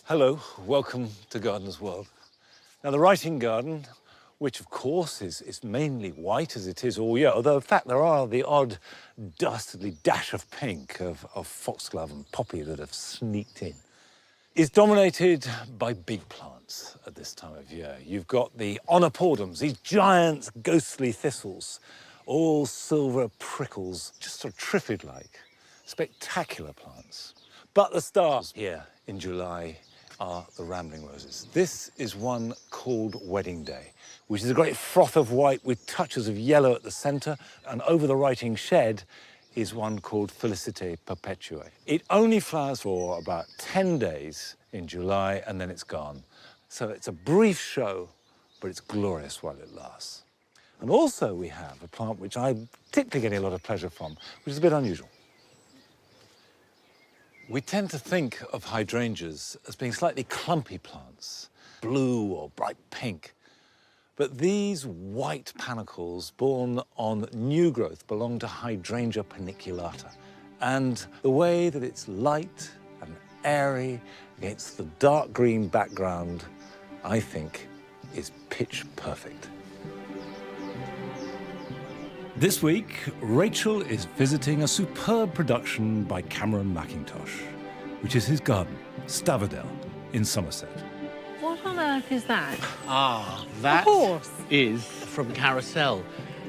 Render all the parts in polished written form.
Hello, welcome to Gardener's World. Now, the writing garden, which of course is mainly white as it is all year, although in fact there are the odd dastardly dash of pink of foxglove and poppy that have sneaked in, is dominated by big plants at this time of year. You've got the onopordums, these giant ghostly thistles, all silver prickles, just sort of trifid-like, spectacular plants. But the stars here in July are the rambling roses. This is one called Wedding Day, which is a great froth of white with touches of yellow at the centre, and over the writing shed is one called Felicite Perpetuae. It only flowers for about 10 days in July and then it's gone. So it's a brief show, but it's glorious while it lasts. And also we have a plant which I'm particularly getting a lot of pleasure from, which is a bit unusual. We tend to think of hydrangeas as being slightly clumpy plants, blue or bright pink. But these white panicles born on new growth belong to Hydrangea paniculata. And the way that it's light and airy against the dark green background, I think, is pitch perfect. This week, Rachel is visiting a superb production by Cameron Mackintosh, which is his garden, Stavadel, in Somerset. What on earth is that? That A horse? is from Carousel,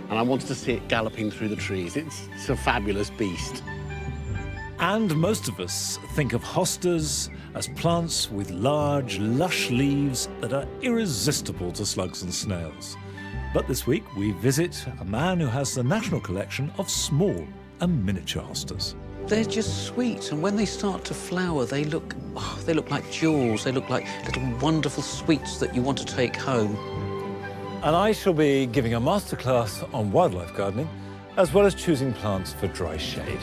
and I wanted to see it galloping through the trees. It's a fabulous beast. And most of us think of hostas as plants with large, lush leaves that are irresistible to slugs and snails. But this week, we visit a man who has the national collection of small and miniature hostas. They're just sweet, and when they start to flower, they look like jewels. They look like little wonderful sweets that you want to take home. And I shall be giving a masterclass on wildlife gardening, as well as choosing plants for dry shade.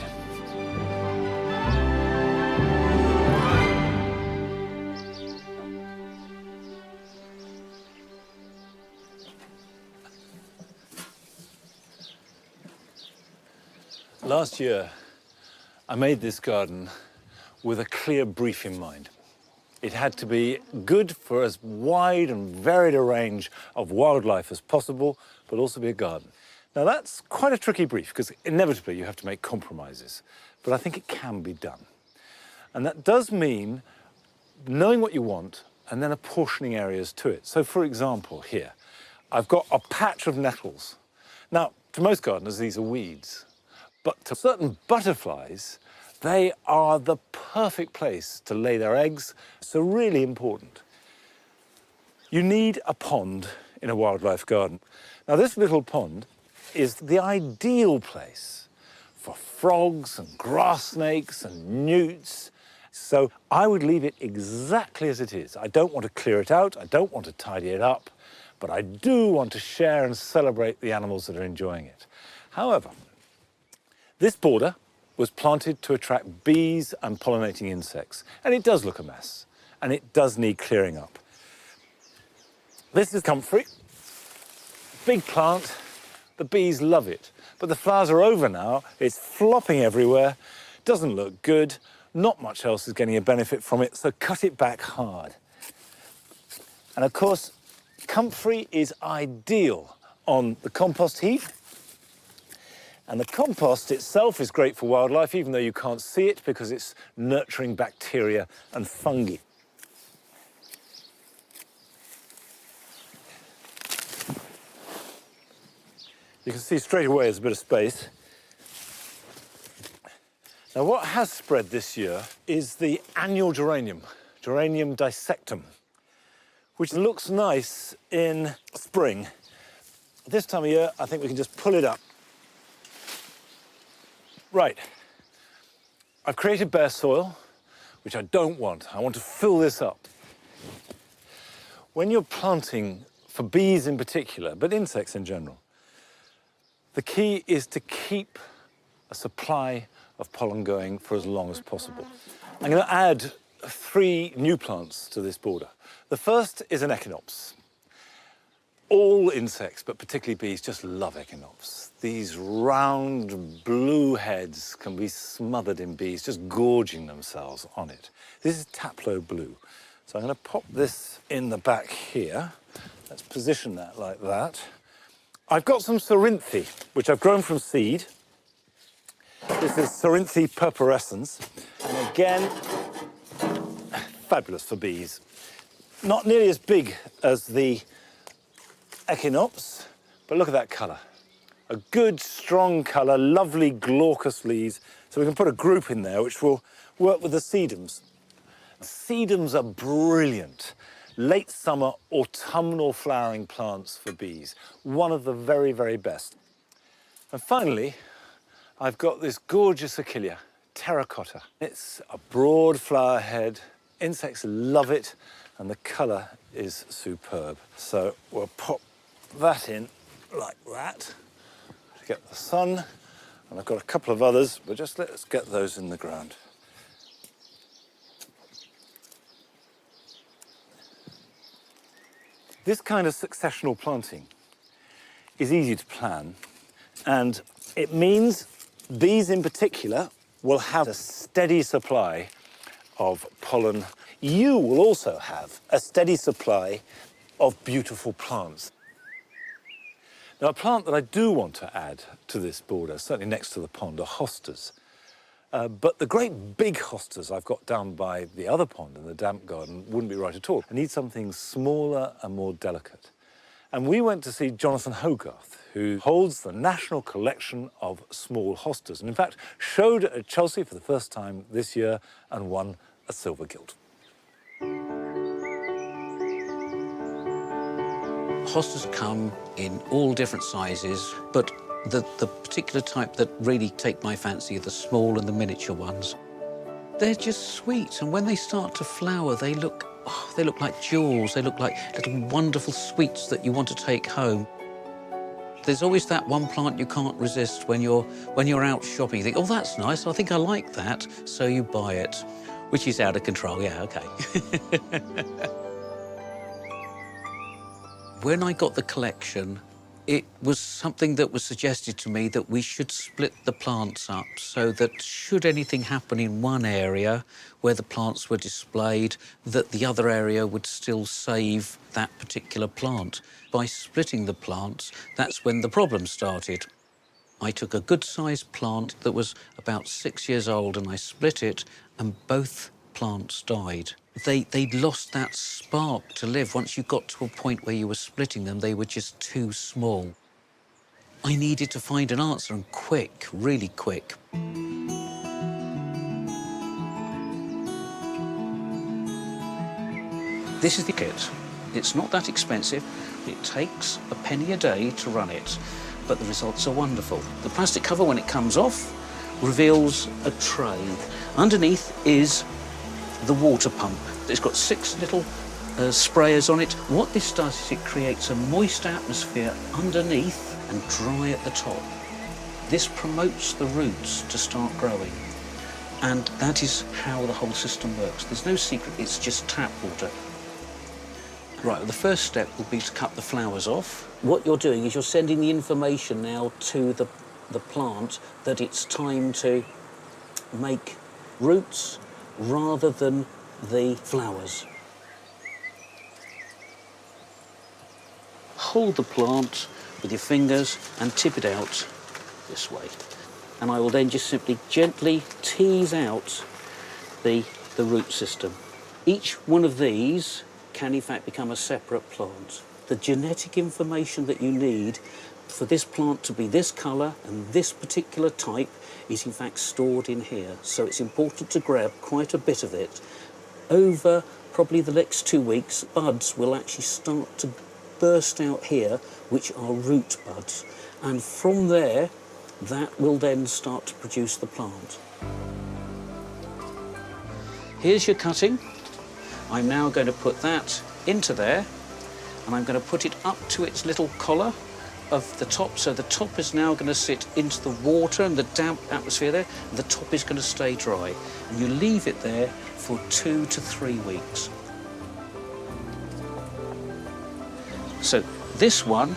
Last year, I made this garden with a clear brief in mind. It had to be good for as wide and varied a range of wildlife as possible, but also be a garden. Now, that's quite a tricky brief, because inevitably you have to make compromises, but I think it can be done. And that does mean knowing what you want and then apportioning areas to it. So, for example, here, I've got a patch of nettles. Now, to most gardeners, these are weeds. But to certain butterflies, they are the perfect place to lay their eggs, so really important. You need a pond in a wildlife garden. Now, this little pond is the ideal place for frogs and grass snakes and newts. So I would leave it exactly as it is. I don't want to clear it out, I don't want to tidy it up, but I do want to share and celebrate the animals that are enjoying it. However, this border was planted to attract bees and pollinating insects, and it does look a mess, and it does need clearing up. This is comfrey, big plant, the bees love it, but the flowers are over now, it's flopping everywhere, doesn't look good, not much else is getting a benefit from it, so cut it back hard. And of course, comfrey is ideal on the compost heap. And the compost itself is great for wildlife, even though you can't see it, because it's nurturing bacteria and fungi. You can see straight away there's a bit of space. Now, what has spread this year is the annual geranium, Geranium dissectum, which looks nice in spring. This time of year, I think we can just pull it up. Right, I've created bare soil, which I don't want. I want to fill this up. When you're planting, for bees in particular, but insects in general, the key is to keep a supply of pollen going for as long as possible. I'm going to add 3 new plants to this border. The first is an echinops. All insects, but particularly bees, just love echinops. These round blue heads can be smothered in bees, just gorging themselves on it. This is Taplow blue. So I'm going to pop this in the back here. Let's position that like that. I've got some syrinthy, which I've grown from seed. This is Syrinthy purpurescens. And again, fabulous for bees. Not nearly as big as the echinops, but look at that colour. A good, strong colour, lovely glaucous leaves. So we can put a group in there which will work with the sedums. Sedums are brilliant. Late summer, autumnal flowering plants for bees. One of the very, very best. And finally, I've got this gorgeous achillea, terracotta. It's a broad flower head. Insects love it, and the colour is superb. So we'll pop that in like that to get the sun. And I've got a couple of others, but just let's get those in the ground. This kind of successional planting is easy to plan, and it means bees in particular will have a steady supply of pollen. You will also have a steady supply of beautiful plants. Now, a plant that I do want to add to this border, certainly next to the pond, are hostas. But the great big hostas I've got down by the other pond in the damp garden wouldn't be right at all. I need something smaller and more delicate. And we went to see Jonathan Hogarth, who holds the National Collection of Small Hostas, and in fact showed at Chelsea for the first time this year and won a silver gilt. Hostas come in all different sizes, but the particular type that really take my fancy are the small and the miniature ones. They're just sweet, and when they start to flower, they look like jewels. They look like little wonderful sweets that you want to take home. There's always that one plant you can't resist when you're out shopping. You think, oh, that's nice, I think I like that, so you buy it, which is out of control, yeah, okay. When I got the collection, it was something that was suggested to me that we should split the plants up so that should anything happen in one area where the plants were displayed, that the other area would still save that particular plant. By splitting the plants, that's when the problem started. I took a good-sized plant that was about 6 years old and I split it, and both plants died. They'd lost that spark to live. Once you got to a point where you were splitting them, they were just too small. I needed to find an answer, and quick, really quick. This is the kit. It's not that expensive. It takes a penny a day to run it, but the results are wonderful. The plastic cover, when it comes off, reveals a tray. Underneath is the water pump. It's got 6 little sprayers on it. What this does is it creates a moist atmosphere underneath and dry at the top. This promotes the roots to start growing, and that is how the whole system works. There's no secret, it's just tap water. Right, well, the first step will be to cut the flowers off. What you're doing is you're sending the information now to the plant that it's time to make roots rather than the flowers. Hold the plant with your fingers and tip it out this way. And I will then just simply gently tease out the root system. Each one of these can in fact become a separate plant. The genetic information that you need for this plant to be this colour and this particular type is in fact stored in here. So it's important to grab quite a bit of it. Over probably the next 2 weeks, buds will actually start to burst out here, which are root buds. And from there, that will then start to produce the plant. Here's your cutting. I'm now going to put that into there, and I'm going to put it up to its little collar of the top. So the top is now going to sit into the water and the damp atmosphere there, and the top is going to stay dry. And you leave it there for 2 to 3 weeks. So this one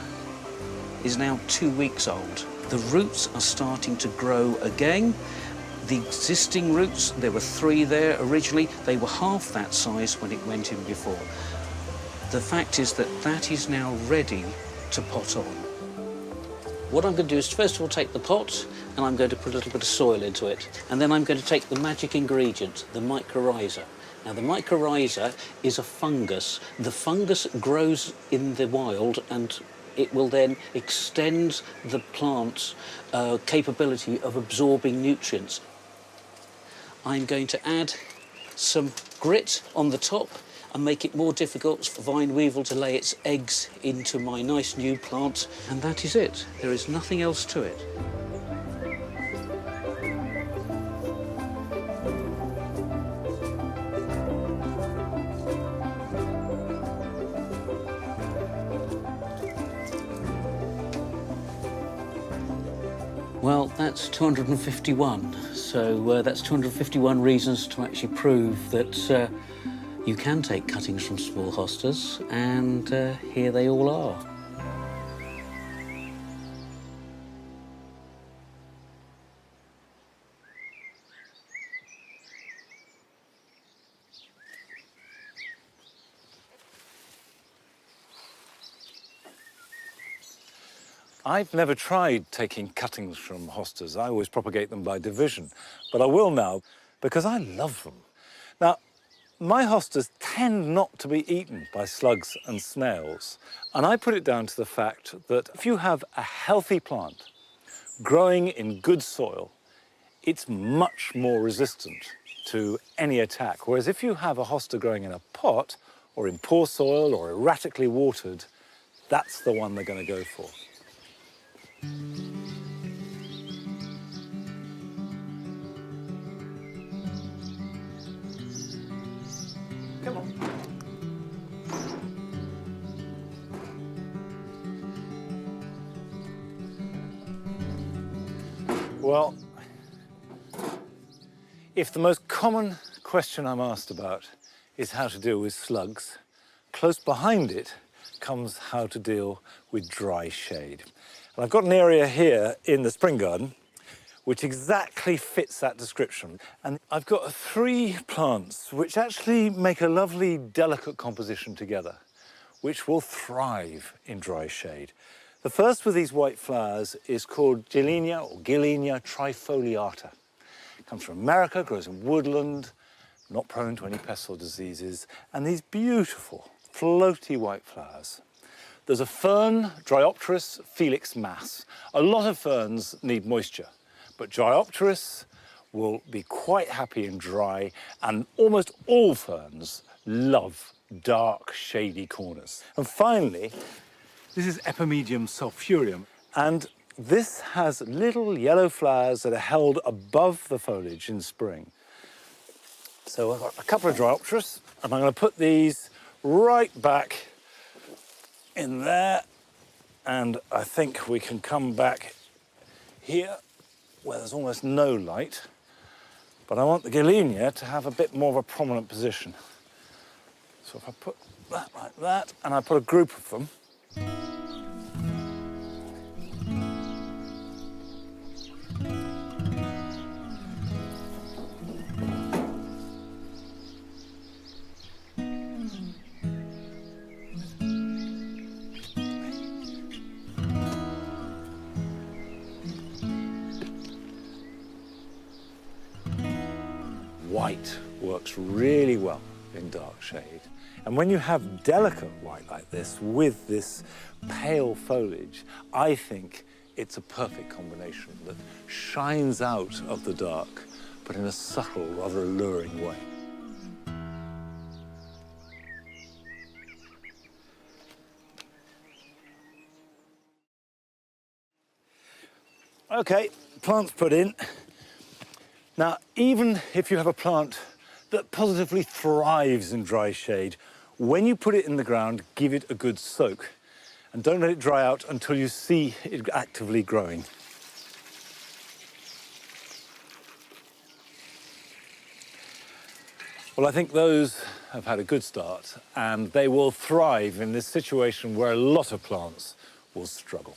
is now 2 weeks old. The roots are starting to grow again. The existing roots, there were 3 there originally, they were half that size when it went in before. The fact is that that is now ready to pot on. What I'm going to do is first of all take the pot and I'm going to put a little bit of soil into it. And then I'm going to take the magic ingredient, the mycorrhizae. Now the mycorrhizae is a fungus. The fungus grows in the wild and it will then extend the plant's capability of absorbing nutrients. I'm going to add some grit on the top and make it more difficult for vine weevil to lay its eggs into my nice new plant. And that is it. There is nothing else to it. Well, that's 251. So that's 251 reasons to actually prove that you can take cuttings from small hostas, and here they all are. I've never tried taking cuttings from hostas. I always propagate them by division, but I will now because I love them. Now, my hostas tend not to be eaten by slugs and snails, and I put it down to the fact that if you have a healthy plant growing in good soil, it's much more resistant to any attack. Whereas if you have a hosta growing in a pot or in poor soil or erratically watered, that's the one they're going to go for. Come on. Well, if the most common question I'm asked about is how to deal with slugs, close behind it comes how to deal with dry shade. And I've got an area here in the spring garden which exactly fits that description. And I've got 3 plants which actually make a lovely, delicate composition together, which will thrive in dry shade. The first with these white flowers is called Gilina or Gilina trifoliata. It comes from America, grows in woodland, not prone to any pests or diseases, and these beautiful, floaty white flowers. There's a fern, Dryopteris felix mass. A lot of ferns need moisture, but Dryopteris will be quite happy and dry, and almost all ferns love dark, shady corners. And finally, this is Epimedium sulphureum, and this has little yellow flowers that are held above the foliage in spring. So I've got a couple of Dryopteris, and I'm going to put these right back in there, and I think we can come back here where there's almost no light, but I want the Gilina to have a bit more of a prominent position. So if I put that like that, and I put a group of them, white works really well in dark shade. And when you have delicate white like this with this pale foliage, I think it's a perfect combination that shines out of the dark, but in a subtle, rather alluring way. Okay, plant's put in. Now, even if you have a plant that positively thrives in dry shade, when you put it in the ground, give it a good soak. And don't let it dry out until you see it actively growing. Well, I think those have had a good start, and they will thrive in this situation where a lot of plants will struggle.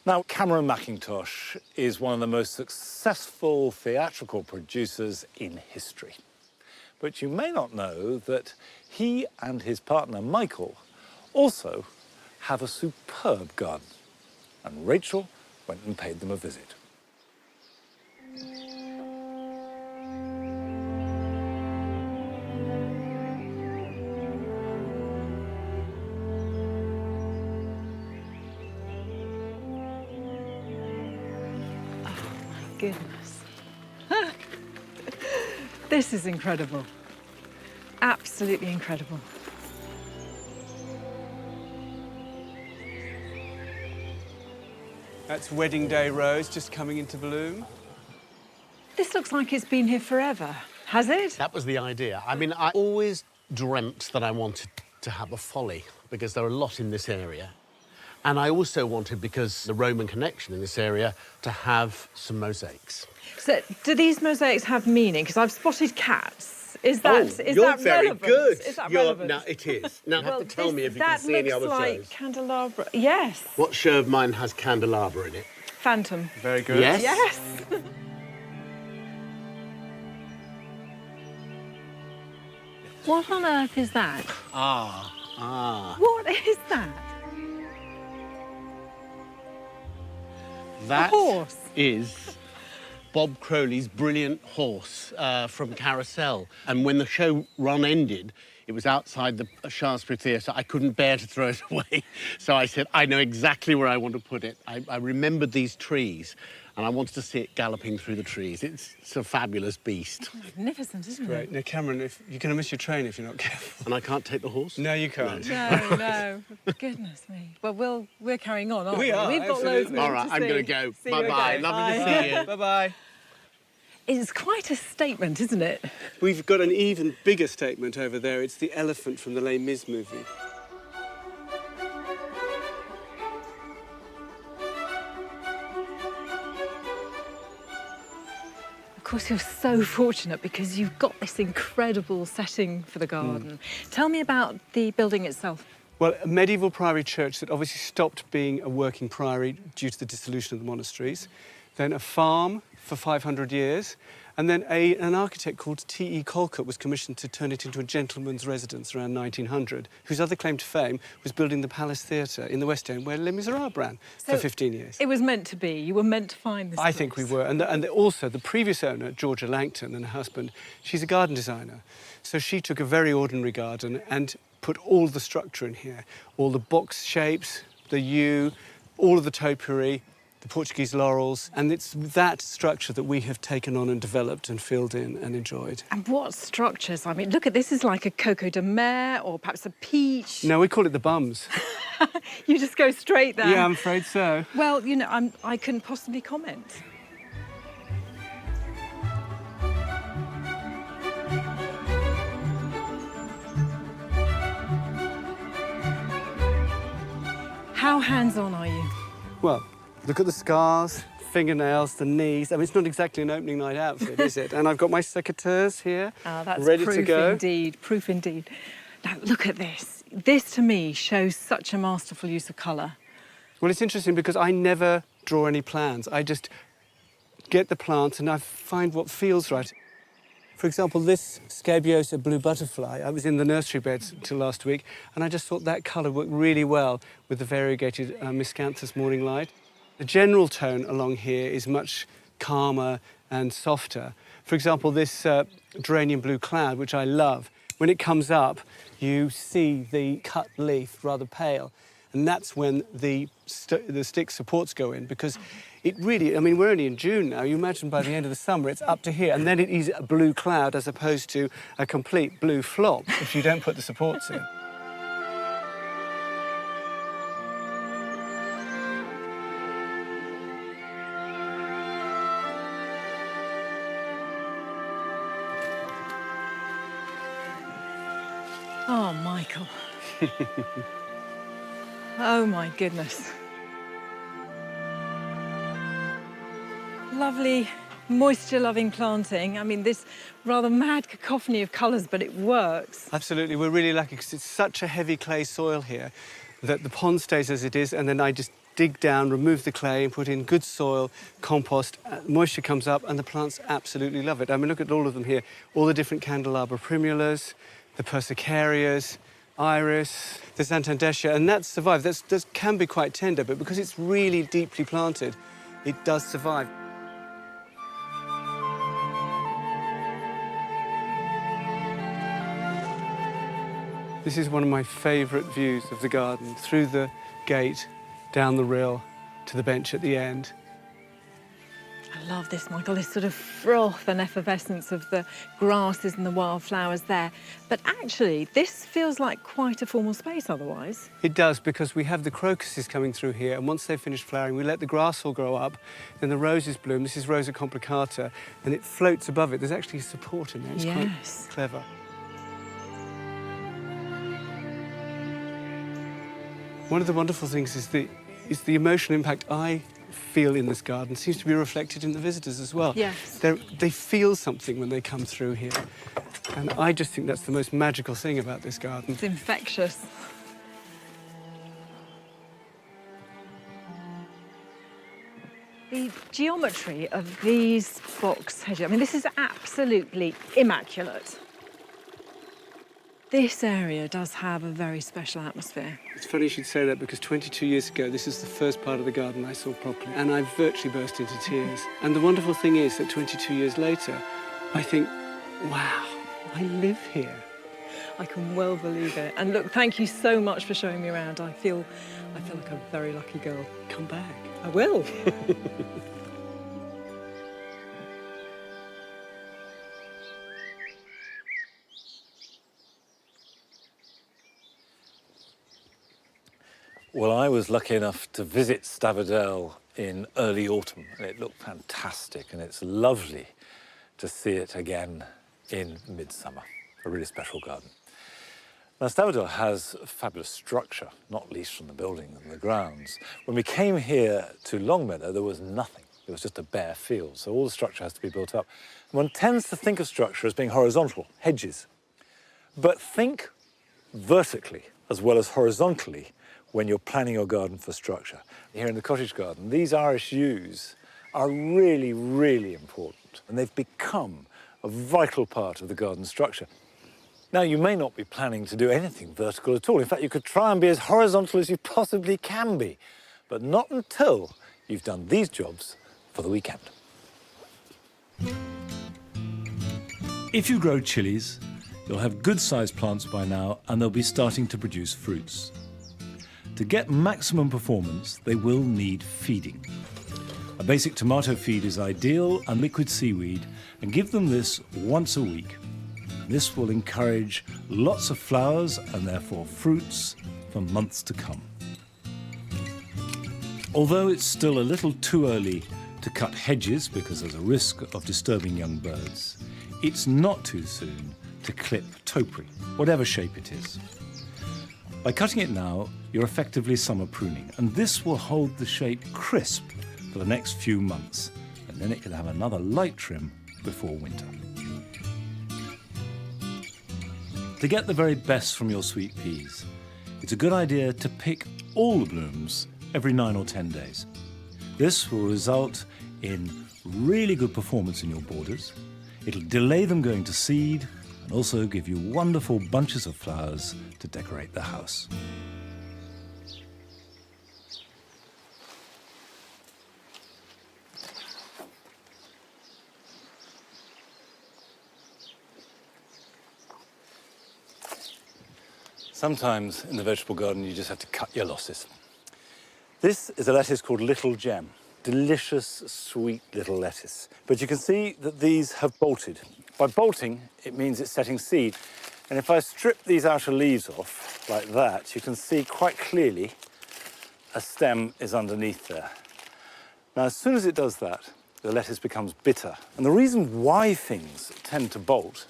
Now, Cameron Mackintosh is one of the most successful theatrical producers in history. But you may not know that he and his partner, Michael, also have a superb garden. And Rachel went and paid them a visit. Goodness. This is incredible. Absolutely incredible. That's wedding day rose just coming into bloom. This looks like it's been here forever, has it? That was the idea. I mean, I always dreamt that I wanted to have a folly because there are a lot in this area. And I also wanted, because the Roman connection in this area, to have some mosaics. So, do these mosaics have meaning? Because I've spotted cats. Is that you're very relevant? good. Is that relevant? No, it is. Now, you have to tell me if you can that see any looks other like shows. candelabra. Yes. What show of mine has candelabra in it? Phantom. Very good. Yes? Yes. What on earth is that? What is that? That horse. is Bob Crowley's brilliant horse from Carousel. And when the show run ended, it was outside the Shaftesbury Theatre. I couldn't bear to throw it away. So I said, I know exactly where I want to put it. I remembered these trees, and I wanted to see it galloping through the trees. It's a fabulous beast. Magnificent, isn't Great. it? Now, Cameron, if you're going to miss your train if you're not careful. And I can't take the horse? No, you can't. No. Goodness me. Well, we're carrying on, aren't we? We are, We've got loads absolutely. more All right, to I'm see. going to go. See you Bye-bye. again. Lovely to Bye. see you. Bye-bye. It's quite a statement, isn't it? We've got an even bigger statement over there. It's the elephant from the Les Mis movie. Of course, you're so fortunate because you've got this incredible setting for the garden. Tell me about the building itself. Well, a medieval priory church that obviously stopped being a working priory due to the dissolution of the monasteries. Then a farm for 500 years. And then an architect called T.E. Colcott was commissioned to turn it into a gentleman's residence around 1900, whose other claim to fame was building the Palace Theatre in the West End, where Les Miserables ran for 15 years. It was meant to be. You were meant to find this I think we were. And also, the previous owner, Georgia Langton, and her husband, she's a garden designer. So she took a very ordinary garden and put all the structure in here. All the box shapes, the yew, all of the topiary, the Portuguese laurels, and it's that structure that we have taken on and developed and filled in and enjoyed. And what structures? I mean, look at this is like a coco de mer or perhaps a peach. No, we call it the bums. You just go straight there. Yeah, I'm afraid so. Well, you know, I couldn't possibly comment. How hands-on are you? Well, look at the scars, fingernails, the knees. I mean, it's not exactly an opening night outfit, is it? And I've got my secateurs here, That's ready proof to go. indeed, proof indeed. Now, look at this. This, to me, shows such a masterful use of colour. Well, it's interesting because I never draw any plans. I just get the plants and I find what feels right. For example, this Scabiosa blue butterfly, I was in the nursery beds until last week, and I just thought that colour worked really well with the variegated Miscanthus morning light. The general tone along here is much calmer and softer. For example, this geranium blue cloud, which I love, when it comes up, you see the cut leaf rather pale, and that's when the stick supports go in, because it really, I mean, we're only in June now. You imagine by the end of the summer, it's up to here, and then it is a blue cloud as opposed to a complete blue flop if you don't put the supports in. Oh, Michael. Oh, my goodness. Lovely, moisture-loving planting. I mean, this rather mad cacophony of colours, but it works. Absolutely, we're really lucky because it's such a heavy clay soil here that the pond stays as it is, and then I just dig down, remove the clay, and put in good soil, compost. Moisture comes up, and the plants absolutely love it. I mean, look at all of them here. All the different candelabra primulas, the persicarias, iris, the santandesia, and that's survived. That can be quite tender, but because it's really deeply planted, it does survive. This is one of my favourite views of the garden, through the gate, down the rill, to the bench at the end. I love this, Michael, this sort of froth and effervescence of the grasses and the wildflowers there. But actually, this feels like quite a formal space otherwise. It does, because we have the crocuses coming through here, and once they've finished flowering, we let the grass all grow up, then the roses bloom. This is Rosa complicata, and it floats above it. There's actually support in there. It's quite clever. One of the wonderful things is the emotional impact I feel in this garden seems to be reflected in the visitors as well. Yes. They feel something when they come through here. And I just think that's the most magical thing about this garden. It's infectious. The geometry of these box hedges, I mean, this is absolutely immaculate. This area does have a very special atmosphere. It's funny you should say that, because 22 years ago, this is the first part of the garden I saw properly, and I virtually burst into tears. And the wonderful thing is that 22 years later, I think, wow, I live here. I can well believe it. And look, thank you so much for showing me around. I feel like a very lucky girl. Come back. I will. Well, I was lucky enough to visit Stavadel in early autumn, and it looked fantastic, and it's lovely to see it again in midsummer. A really special garden. Now, Stavadel has fabulous structure, not least from the building and the grounds. When we came here to Longmeadow, there was nothing. It was just a bare field, so all the structure has to be built up. One tends to think of structure as being horizontal, hedges. But think vertically as well as horizontally when you're planning your garden for structure. Here in the cottage garden, these Irish yews are really, really important, and they've become a vital part of the garden structure. Now, you may not be planning to do anything vertical at all. In fact, you could try and be as horizontal as you possibly can be, but not until you've done these jobs for the weekend. If you grow chilies, you'll have good-sized plants by now, and they'll be starting to produce fruits. To get maximum performance, they will need feeding. A basic tomato feed is ideal, and liquid seaweed, and give them this once a week. This will encourage lots of flowers and therefore fruits for months to come. Although it's still a little too early to cut hedges because there's a risk of disturbing young birds, it's not too soon to clip topiary, whatever shape it is. By cutting it now, you're effectively summer pruning, and this will hold the shape crisp for the next few months, and then it can have another light trim before winter. To get the very best from your sweet peas, it's a good idea to pick all the blooms every 9 or 10 days. This will result in really good performance in your borders. It'll delay them going to seed and also give you wonderful bunches of flowers to decorate the house. Sometimes in the vegetable garden, you just have to cut your losses. This is a lettuce called Little Gem. Delicious, sweet little lettuce. But you can see that these have bolted. By bolting, it means it's setting seed. And if I strip these outer leaves off like that, you can see quite clearly a stem is underneath there. Now, as soon as it does that, the lettuce becomes bitter. And the reason why things tend to bolt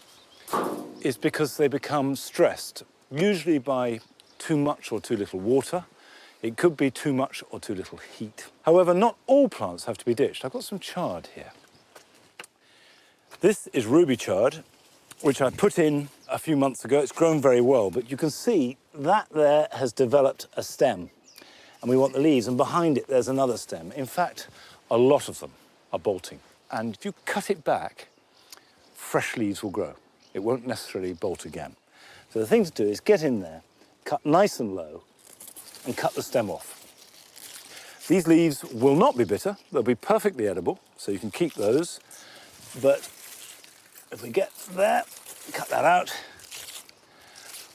is because they become stressed, usually by too much or too little water. It could be too much or too little heat. However, not all plants have to be ditched. I've got some chard here. This is ruby chard, which I put in a few months ago. It's grown very well, but you can see that there has developed a stem. and we want the leaves, and behind it there's another stem. In fact, a lot of them are bolting. And if you cut it back, fresh leaves will grow. It won't necessarily bolt again. So the thing to do is get in there, cut nice and low, and cut the stem off. These leaves will not be bitter. They'll be perfectly edible, so you can keep those. But if we get there, cut that out,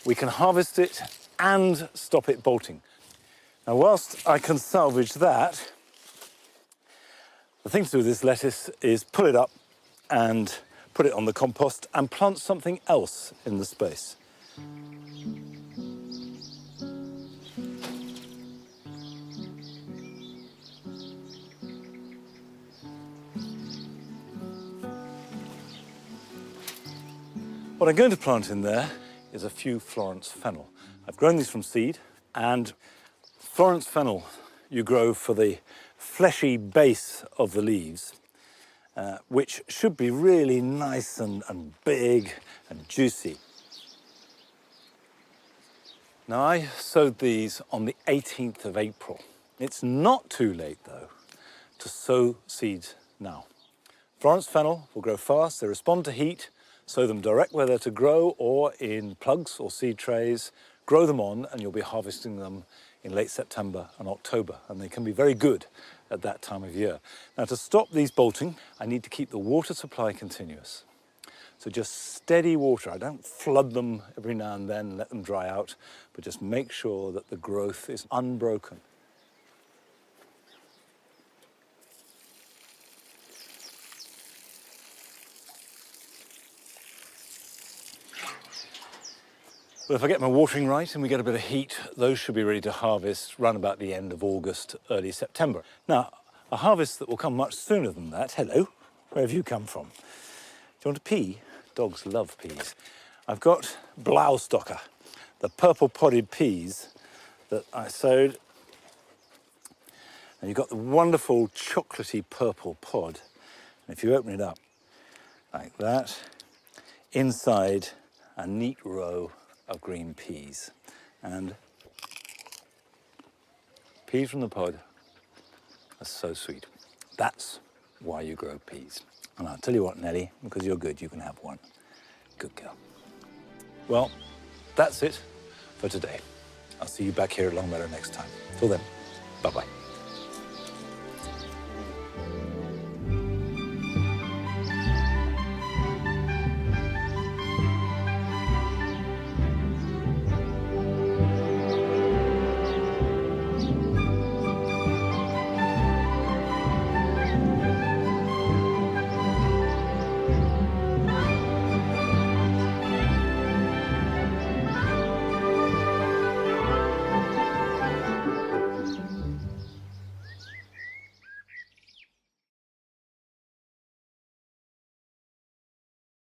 we can harvest it and stop it bolting. Now, whilst I can salvage that, the thing to do with this lettuce is pull it up and put it on the compost and plant something else in the space. What I'm going to plant in there is a few Florence fennel. I've grown these from seed, and Florence fennel you grow for the fleshy base of the leaves, which should be really nice and big and juicy. Now, I sowed these on the 18th of April. It's not too late, though, to sow seeds now. Florence fennel will grow fast, they respond to heat. Sow them direct where they're to grow or in plugs or seed trays. Grow them on and you'll be harvesting them in late September and October, and they can be very good at that time of year. Now, to stop these bolting, I need to keep the water supply continuous. So just steady water. I don't flood them every now and then and let them dry out, but just make sure that the growth is unbroken. Well, if I get my watering right and we get a bit of heat, those should be ready to harvest round about the end of August, early September. Now, a harvest that will come much sooner than that. Hello, where have you come from? Do you want a pea? Dogs love peas. I've got Blaustocker, the purple podded peas that I sowed. And you've got the wonderful chocolatey purple pod. And if you open it up like that, inside a neat row of green peas. And peas from the pod are so sweet. That's why you grow peas. And I'll tell you what, Nellie, because you're good, you can have one. Good girl. Well, that's it for today. I'll see you back here at Longmeadow next time. Till then, bye-bye.